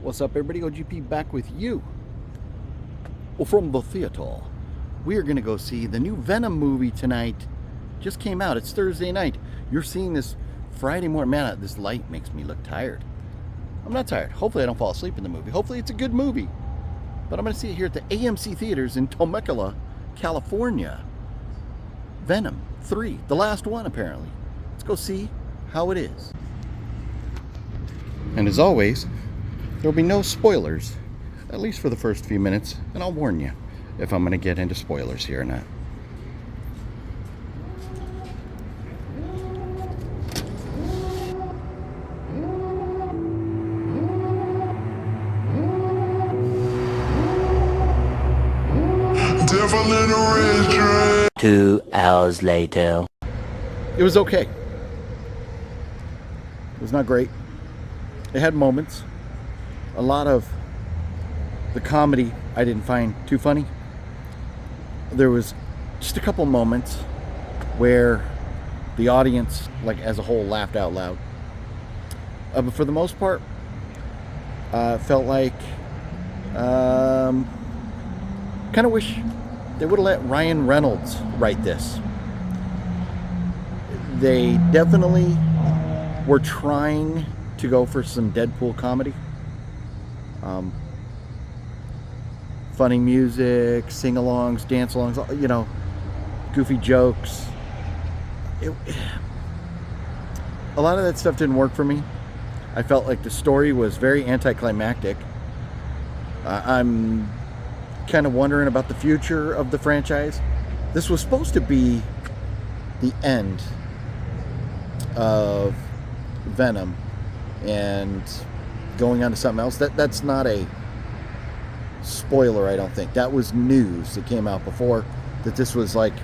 What's up, everybody? OGP back with you. Well, from the theater, we are going to go see the new Venom movie tonight. Just came out. It's Thursday night. You're seeing this Friday morning. Man, this light makes me look tired. I'm not tired. Hopefully I don't fall asleep in the movie. Hopefully it's a good movie. But I'm going to see it here at the AMC Theaters in Temecula, California. Venom 3, the last one apparently. Let's go see how it is. And as always, there'll be no spoilers, at least for the first few minutes, and I'll warn you if I'm going to get into spoilers here or not. Devlin 2 hours later. It was okay. It was not great. It had moments. A lot of the comedy I didn't find too funny. There was just a couple moments where the audience, like as a whole, laughed out loud. But for the most part, felt like kind of wish they would have let Ryan Reynolds write this. They definitely were trying to go for some Deadpool comedy. Funny music, sing-alongs, dance-alongs, you know, goofy jokes. A lot of that stuff didn't work for me. I felt like the story was very anticlimactic. I'm kind of wondering about the future of the franchise. This was supposed to be the end of Venom and going on to something else. That's not a spoiler, I don't think. That was news that came out before, that this was like,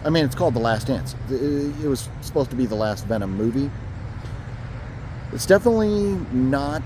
I mean, it's called The Last Dance. It was supposed to be the last Venom movie. It's definitely not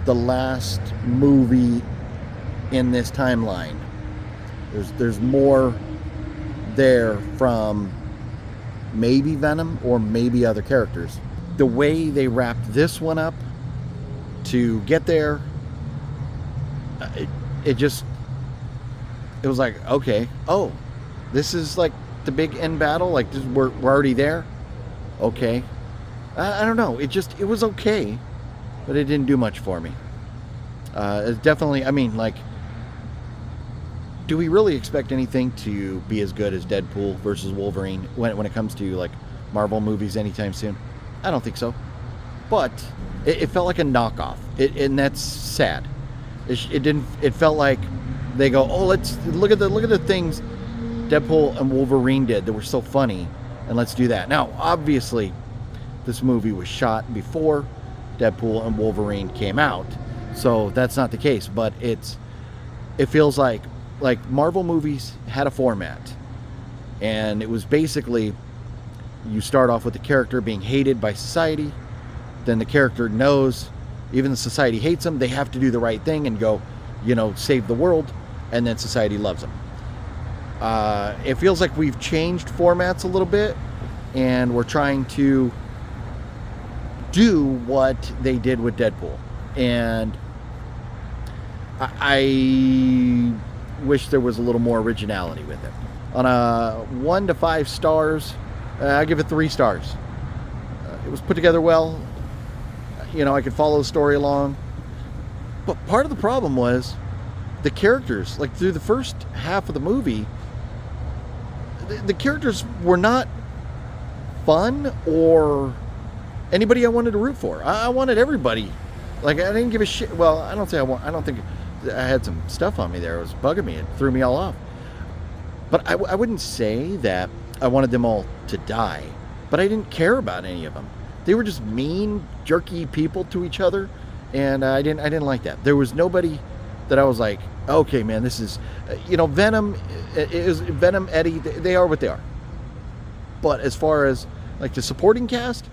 the last movie in this timeline. There's more there from maybe Venom or maybe other characters. The way they wrapped this one up to get there, it was like, okay, oh, this is like the big end battle, like this, we're already there. Okay, I don't know, it was okay, but it didn't do much for me. It's definitely, I mean, like, do we really expect anything to be as good as Deadpool versus Wolverine when it comes to like Marvel movies anytime soon? I don't think so. But it felt like a knockoff, and that's sad. It felt like they go, oh, let's look at the things Deadpool and Wolverine did that were so funny, and let's do that. Now, obviously, this movie was shot before Deadpool and Wolverine came out, so that's not the case. But it feels like Marvel movies had a format, and it was basically, you start off with the character being hated by society, then the character knows even the society hates them, they have to do the right thing and go, you know, save the world, and then society loves them. It feels like we've changed formats a little bit, and we're trying to do what they did with Deadpool, and I wish there was a little more originality with it. On a 1 to 5 stars, I give it 3 stars. It was put together well. You know, I could follow the story along. But part of the problem was the characters. Like, through the first half of the movie, the characters were not fun or anybody I wanted to root for. I wanted everybody. Like, I didn't give a shit. Well, I don't think I had some stuff on me there. It was bugging me. It threw me all off. But I wouldn't say that I wanted them all to die, but I didn't care about any of them. They were just mean, jerky people to each other, and I didn't like that. There was nobody that I was like, okay, man, this is, you know, Venom, Eddie, they are what they are. But as far as like the supporting cast,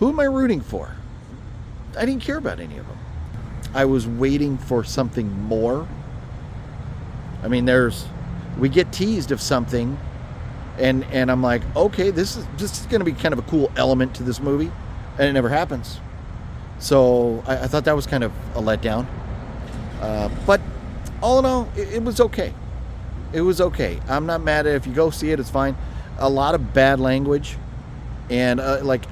who am I rooting for? I didn't care about any of them. I was waiting for something more. I mean, we get teased of something, and I'm like, okay, this is going to be kind of a cool element to this movie, and it never happens. So I thought that was kind of a letdown. But all in all, it was okay. It was okay. I'm not mad at it. If you go see it, it's fine. A lot of bad language. And like,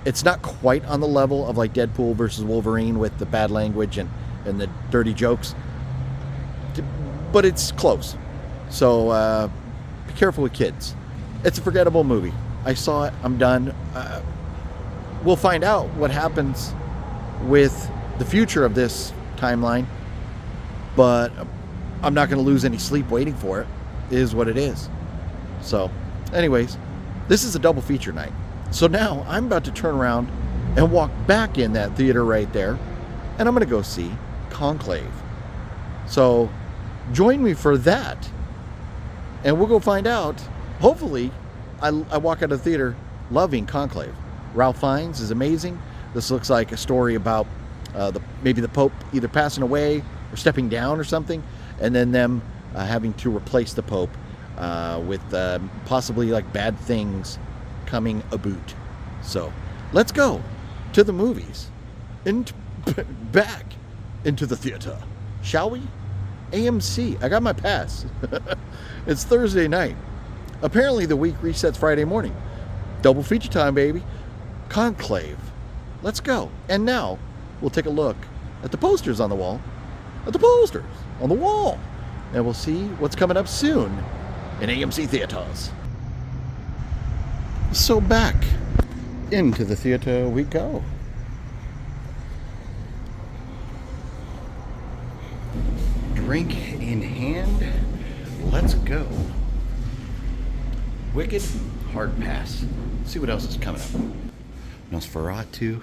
it's not quite on the level of like Deadpool versus Wolverine with the bad language and the dirty jokes. But it's close. So be careful with kids. It's a forgettable movie. I saw it. I'm done. We'll find out what happens with the future of this timeline. But I'm not going to lose any sleep waiting for it. It is what it is. So, anyways, this is a double feature night. So now I'm about to turn around and walk back in that theater right there. And I'm going to go see Conclave. So join me for that. And we'll go find out. Hopefully, I walk out of the theater loving Conclave. Ralph Fiennes is amazing. This looks like a story about maybe the Pope either passing away or stepping down or something. And then them having to replace the Pope with possibly like bad things coming about. So let's go to the movies and back into the theater, shall we? AMC. I got my pass. It's Thursday night. Apparently the week resets Friday morning. Double feature time, baby. Conclave. Let's go. And now we'll take a look at the posters on the wall. At the posters on the wall. And we'll see what's coming up soon in AMC Theaters. So back into the theater we go. Drink in hand. Let's go. Wicked Hard Pass. Let's see what else is coming up. Nosferatu.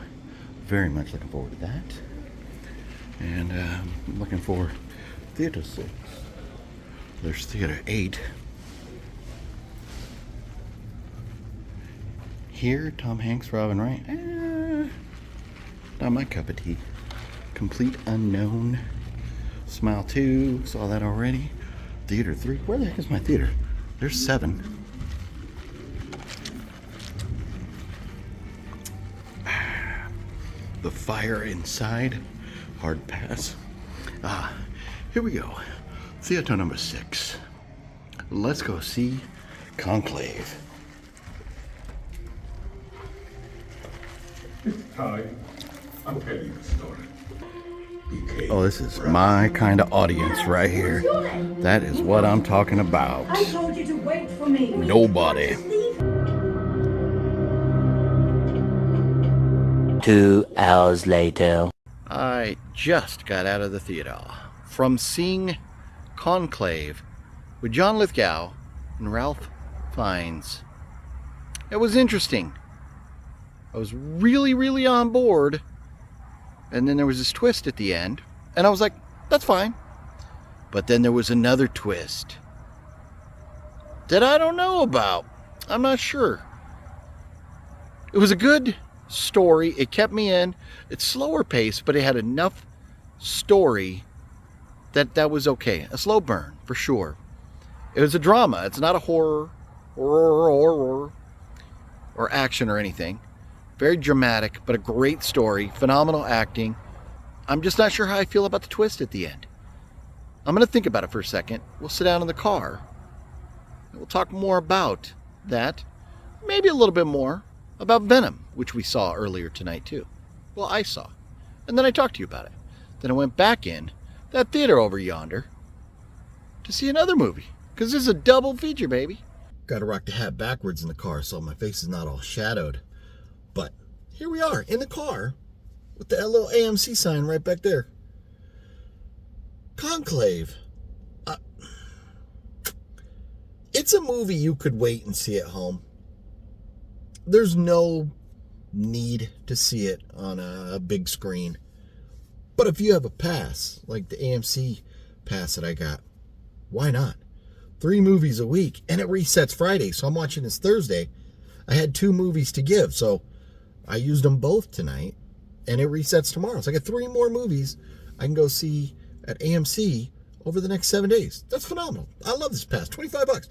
Very much looking forward to that. And I'm looking for Theater 6. There's Theater 8. Here, Tom Hanks, Robin Wright. Not my cup of tea. Complete Unknown. Smile 2. Saw that already. Theater 3. Where the heck is my theater? There's 7. The Fire Inside. Hard Pass. Here we go. Theater number 6. Let's go see Conclave. Hi, I'm telling you a story. Oh, this is my kind of audience right here. That is what I'm talking about. I told you to wait for me. Nobody. 2 hours later. I just got out of the theater from seeing Conclave with John Lithgow and Ralph Fiennes. It was interesting. I was really, really on board. And then there was this twist at the end. And I was like, that's fine. But then there was another twist that I don't know about. I'm not sure. It was a good story. It kept me in. It's slower paced, but it had enough story that was okay. A slow burn, for sure. It was a drama. It's not a horror or action or anything. Very dramatic, but a great story. Phenomenal acting. I'm just not sure how I feel about the twist at the end. I'm going to think about it for a second. We'll sit down in the car. And we'll talk more about that. Maybe a little bit more about Venom, which we saw earlier tonight too. Well, I saw. And then I talked to you about it. Then I went back in that theater over yonder to see another movie. Because this is a double feature, baby. Got to rock the hat backwards in the car so my face is not all shadowed. But here we are in the car with the little AMC sign right back there. Conclave. It's a movie you could wait and see at home. There's no need to see it on a big screen. But if you have a pass, like the AMC pass that I got, why not? 3 movies a week, and it resets Friday, so I'm watching this Thursday. I had 2 movies to give, so I used them both tonight, and it resets tomorrow. So I got 3 more movies I can go see at AMC over the next 7 days. That's phenomenal. I love this pass. $25.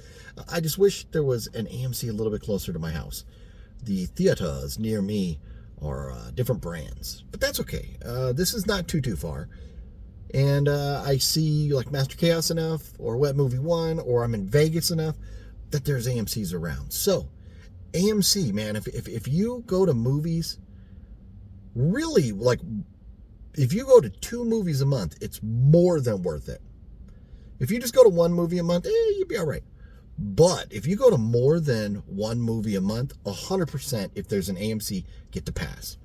I just wish there was an AMC a little bit closer to my house. The theaters near me or different brands. But that's okay. This is not too far. And I see like Master Chaos enough, or Wet Movie 1, or I'm in Vegas enough that there's AMCs around. So AMC, man, if you go to movies, really, like, if you go to 2 movies a month, it's more than worth it. If you just go to 1 movie a month, you'd be all right. But if you go to more than 1 movie a month, 100%, if there's an AMC, get the pass.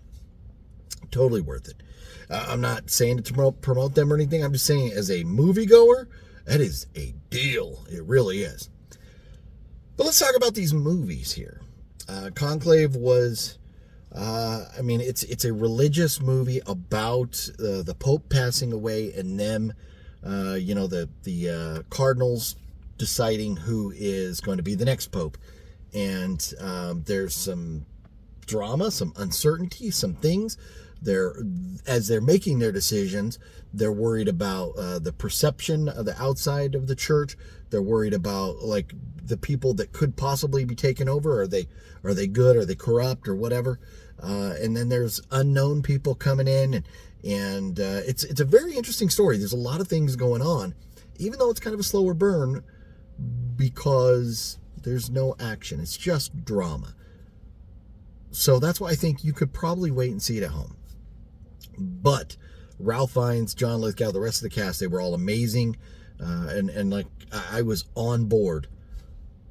Totally worth it. I'm not saying to promote them or anything. I'm just saying, as a moviegoer, that is a deal. It really is. But let's talk about these movies here. Conclave was, it's a religious movie about the Pope passing away, and them, the cardinals deciding who is going to be the next Pope. And there's some drama, some uncertainty, some things. As they're making their decisions, they're worried about the perception of the outside of the church. They're worried about, like, the people that could possibly be taken over. Are they good? Are they corrupt or whatever? And then there's unknown people coming in, and it's a very interesting story. There's a lot of things going on, even though it's kind of a slower burn because there's no action. It's just drama. So that's why I think you could probably wait and see it at home. But Ralph Fiennes, John Lithgow, the rest of the cast, they were all amazing. And like, I was on board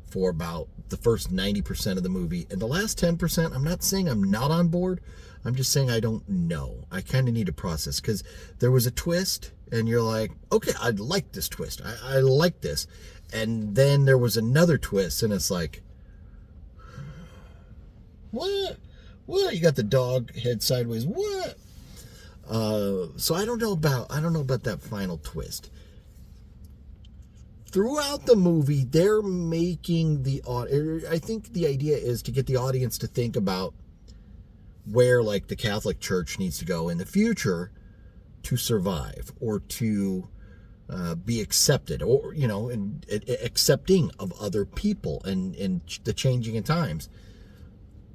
for about the first 90% of the movie. And the last 10%, I'm not saying I'm not on board. I'm just saying I don't know. I kind of need to process, because there was a twist and you're like, okay, I like this twist. I like this. And then there was another twist and it's like, what? You got the dog head sideways. What? So I don't know about that final twist. Throughout the movie, they're making I think the idea is to get the audience to think about where, like, the Catholic Church needs to go in the future to survive, or to be accepted, or, and accepting of other people and the changing in times.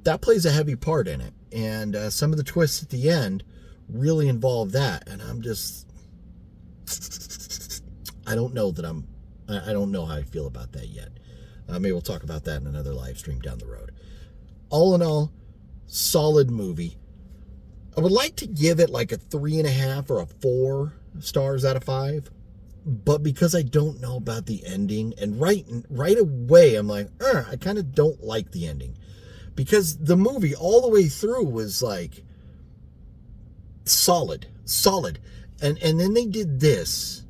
That plays a heavy part in it. And some of the twists at the end really involve that. And I don't know how I feel about that yet. Maybe we'll talk about that in another live stream down the road. All in all, solid movie. I would like to give it like a 3.5 or a 4 stars out of 5. But because I don't know about the ending, and right away I'm like, I kind of don't like the ending. Because the movie all the way through was like solid. And then they did this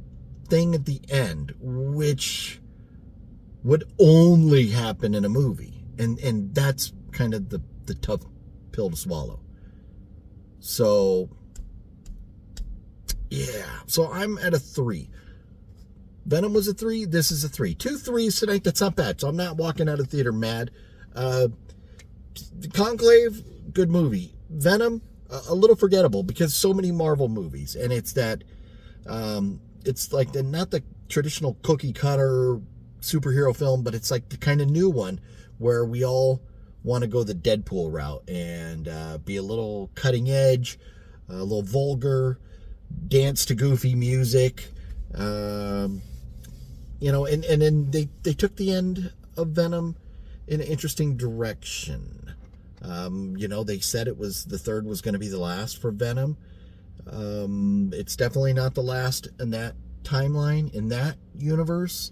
thing at the end, which would only happen in a movie. And that's kind of the tough pill to swallow. So, yeah. So I'm at a 3. Venom was a 3. This is a 3. 2 3s tonight. That's not bad. So I'm not walking out of theater mad. Conclave, good movie. Venom, a little forgettable because so many Marvel movies, and it's that it's like not the traditional cookie cutter superhero film, but it's like the kind of new one where we all want to go the Deadpool route and be a little cutting edge, a little vulgar, dance to goofy music, and then they took the end of Venom in an interesting direction. They said the third was going to be the last for Venom. It's definitely not the last in that timeline, in that universe.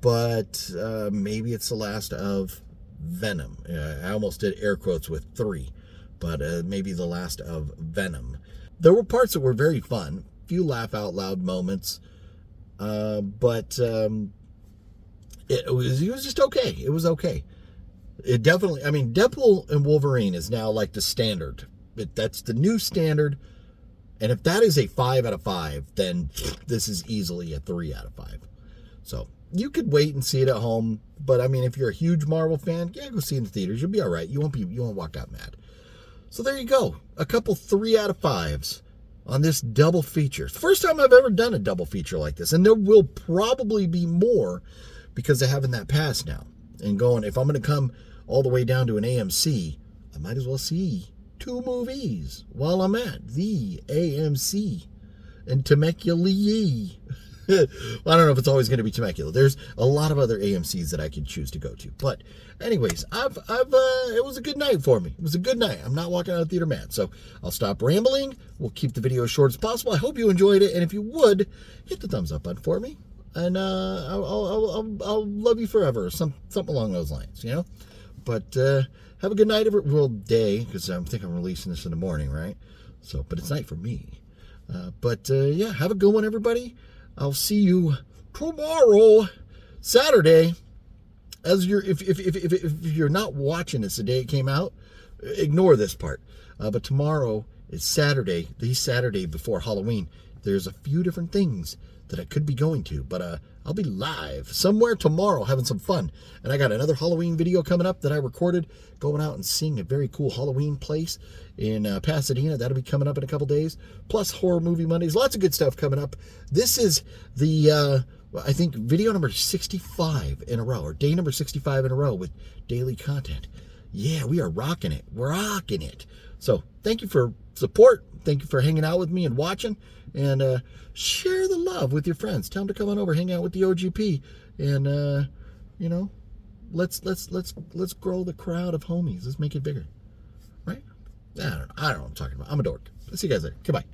But maybe it's the last of Venom. I almost did air quotes with 3, but maybe the last of Venom. There were parts that were very fun, few laugh out loud moments, but it was just okay. It was okay. It definitely, Deadpool and Wolverine is now like the standard. That's the new standard. And if that is a 5 out of 5, then this is easily a 3 out of 5. So you could wait and see it at home. But if you're a huge Marvel fan, yeah, go see it in the theaters. You'll be all right. You won't walk out mad. So there you go. A couple 3 out of 5s on this double feature. It's the first time I've ever done a double feature like this. And there will probably be more because of having that pass now. And going, if I'm going to come all the way down to an AMC, I might as well see 2 movies while I'm at the AMC in Temecula. Well, I don't know if it's always going to be Temecula. There's a lot of other AMCs that I could choose to go to. But anyways, it was a good night for me. It was a good night. I'm not walking out of the theater mad. So I'll stop rambling. We'll keep the video as short as possible. I hope you enjoyed it. And if you would, hit the thumbs up button for me. And I'll love you forever. Something along those lines, you know? But have a good night, day, because I think I'm releasing this in the morning, right? So, but it's night for me. Yeah, have a good one, everybody. I'll see you tomorrow, Saturday. If you're not watching this the day it came out, ignore this part. But tomorrow is Saturday, the Saturday before Halloween. There's a few different things that I could be going to, but I'll be live somewhere tomorrow having some fun. And I got another Halloween video coming up that I recorded, going out and seeing a very cool Halloween place in Pasadena. That'll be coming up in a couple days. Plus Horror Movie Mondays. Lots of good stuff coming up. This is the, I think, video number 65 in a row, or day number 65 in a row with daily content. Yeah, we are rocking it. We're rocking it. So thank you for support. Thank you for hanging out with me and watching. And share the love with your friends. Tell them to come on over, hang out with the OGP, and you know, let's grow the crowd of homies. Let's make it bigger, right? I don't know what I'm talking about. I'm a dork. Let's see you guys later. Goodbye.